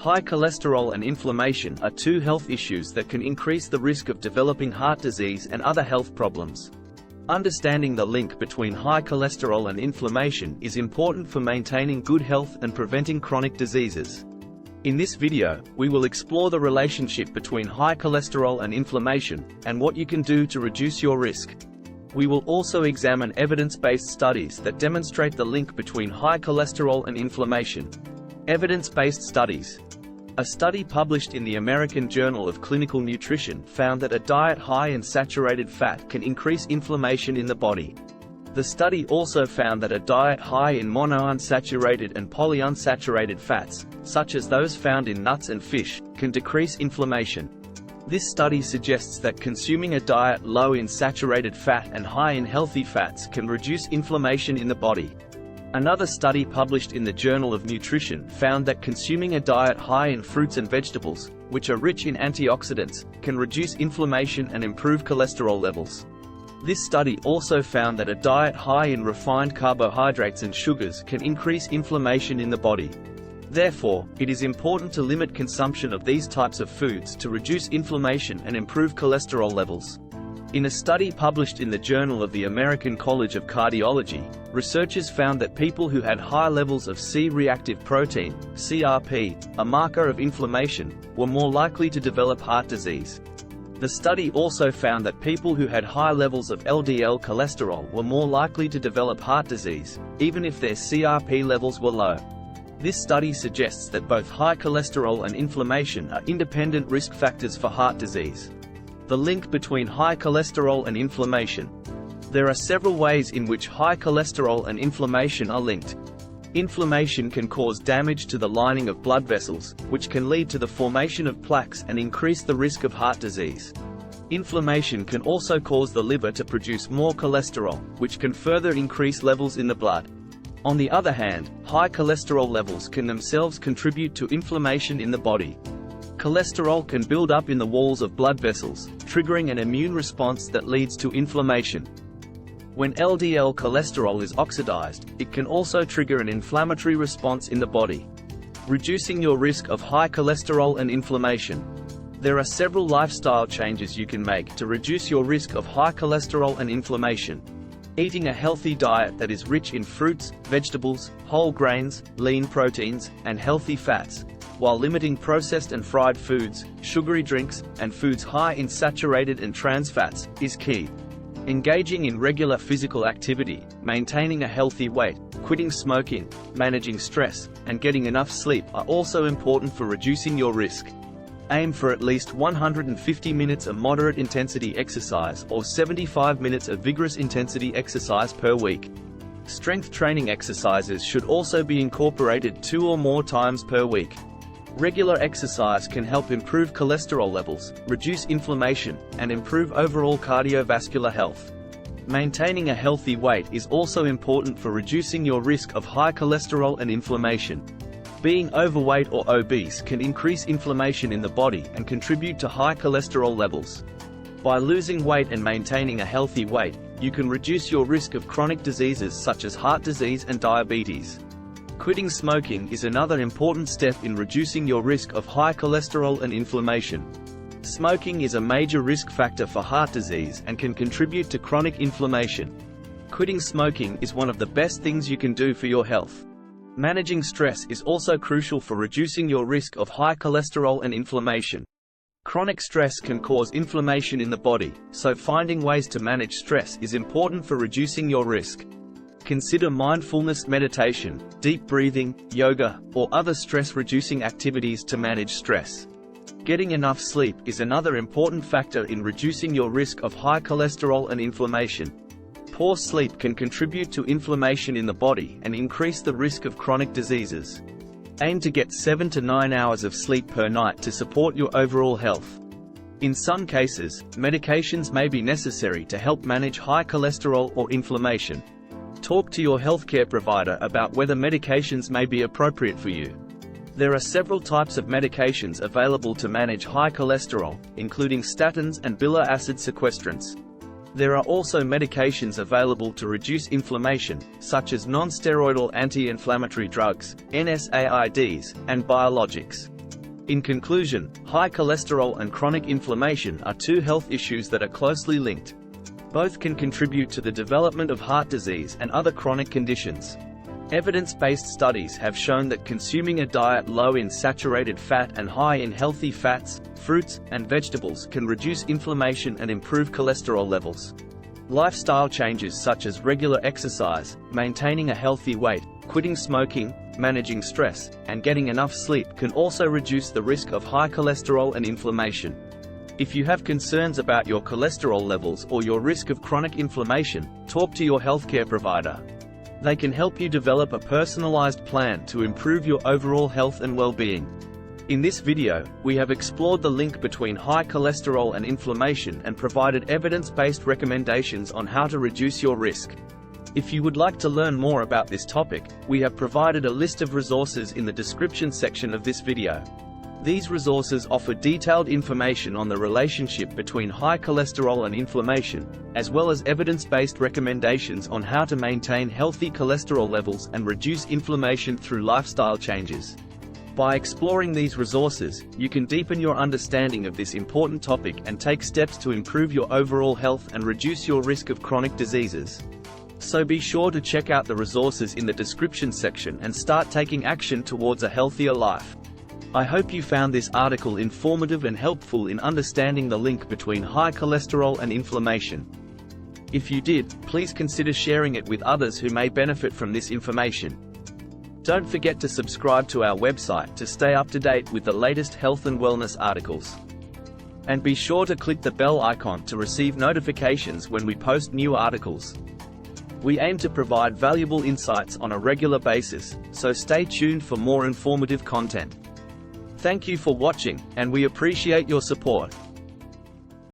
High cholesterol and inflammation are two health issues that can increase the risk of developing heart disease and other health problems. Understanding the link between high cholesterol and inflammation is important for maintaining good health and preventing chronic diseases. In this video, we will explore the relationship between high cholesterol and inflammation, and what you can do to reduce your risk. We will also examine evidence-based studies that demonstrate the link between high cholesterol and inflammation. Evidence-based studies. A study published in the American Journal of Clinical Nutrition found that a diet high in saturated fat can increase inflammation in the body. The study also found that a diet high in monounsaturated and polyunsaturated fats, such as those found in nuts and fish, can decrease inflammation. This study suggests that consuming a diet low in saturated fat and high in healthy fats can reduce inflammation in the body. Another study published in the Journal of Nutrition found that consuming a diet high in fruits and vegetables, which are rich in antioxidants, can reduce inflammation and improve cholesterol levels. This study also found that a diet high in refined carbohydrates and sugars can increase inflammation in the body. Therefore, it is important to limit consumption of these types of foods to reduce inflammation and improve cholesterol levels. In a study published in the Journal of the American College of Cardiology, researchers found that people who had high levels of C-reactive protein, CRP, a marker of inflammation, were more likely to develop heart disease. The study also found that people who had high levels of LDL cholesterol were more likely to develop heart disease, even if their CRP levels were low. This study suggests that both high cholesterol and inflammation are independent risk factors for heart disease. The link between high cholesterol and inflammation. There are several ways in which high cholesterol and inflammation are linked. Inflammation can cause damage to the lining of blood vessels, which can lead to the formation of plaques and increase the risk of heart disease. Inflammation can also cause the liver to produce more cholesterol, which can further increase levels in the blood. On the other hand, high cholesterol levels can themselves contribute to inflammation in the body. Cholesterol can build up in the walls of blood vessels, triggering an immune response that leads to inflammation. When LDL cholesterol is oxidized, it can also trigger an inflammatory response in the body, reducing your risk of high cholesterol and inflammation. There are several lifestyle changes you can make to reduce your risk of high cholesterol and inflammation. Eating a healthy diet that is rich in fruits, vegetables, whole grains, lean proteins, and healthy fats, while limiting processed and fried foods, sugary drinks, and foods high in saturated and trans fats, is key. Engaging in regular physical activity, maintaining a healthy weight, quitting smoking, managing stress, and getting enough sleep are also important for reducing your risk. Aim for at least 150 minutes of moderate intensity exercise or 75 minutes of vigorous intensity exercise per week. Strength training exercises should also be incorporated 2 or more times per week. Regular exercise can help improve cholesterol levels, reduce inflammation, and improve overall cardiovascular health. Maintaining a healthy weight is also important for reducing your risk of high cholesterol and inflammation. Being overweight or obese can increase inflammation in the body and contribute to high cholesterol levels. By losing weight and maintaining a healthy weight, you can reduce your risk of chronic diseases such as heart disease and diabetes. Quitting smoking is another important step in reducing your risk of high cholesterol and inflammation. Smoking is a major risk factor for heart disease and can contribute to chronic inflammation. Quitting smoking is one of the best things you can do for your health. Managing stress is also crucial for reducing your risk of high cholesterol and inflammation. Chronic stress can cause inflammation in the body, so finding ways to manage stress is important for reducing your risk. Consider mindfulness meditation, deep breathing, yoga, or other stress-reducing activities to manage stress. Getting enough sleep is another important factor in reducing your risk of high cholesterol and inflammation. Poor sleep can contribute to inflammation in the body and increase the risk of chronic diseases. Aim to get 7 to 9 hours of sleep per night to support your overall health. In some cases, medications may be necessary to help manage high cholesterol or inflammation. Talk to your healthcare provider about whether medications may be appropriate for you. There are several types of medications available to manage high cholesterol, including statins and bile acid sequestrants. There are also medications available to reduce inflammation, such as non-steroidal anti-inflammatory drugs, NSAIDs, and biologics. In conclusion, high cholesterol and chronic inflammation are two health issues that are closely linked. Both can contribute to the development of heart disease and other chronic conditions. Evidence-based studies have shown that consuming a diet low in saturated fat and high in healthy fats, fruits, and vegetables can reduce inflammation and improve cholesterol levels. Lifestyle changes such as regular exercise, maintaining a healthy weight, quitting smoking, managing stress, and getting enough sleep can also reduce the risk of high cholesterol and inflammation. If you have concerns about your cholesterol levels or your risk of chronic inflammation, talk to your healthcare provider. They can help you develop a personalized plan to improve your overall health and well-being. In this video, we have explored the link between high cholesterol and inflammation and provided evidence-based recommendations on how to reduce your risk. If you would like to learn more about this topic, we have provided a list of resources in the description section of this video. These resources offer detailed information on the relationship between high cholesterol and inflammation, as well as evidence-based recommendations on how to maintain healthy cholesterol levels and reduce inflammation through lifestyle changes. By exploring these resources, you can deepen your understanding of this important topic and take steps to improve your overall health and reduce your risk of chronic diseases. So be sure to check out the resources in the description section and start taking action towards a healthier life. I hope you found this article informative and helpful in understanding the link between high cholesterol and inflammation. If you did, please consider sharing it with others who may benefit from this information. Don't forget to subscribe to our website to stay up to date with the latest health and wellness articles. And be sure to click the bell icon to receive notifications when we post new articles. We aim to provide valuable insights on a regular basis, so stay tuned for more informative content. Thank you for watching, and we appreciate your support.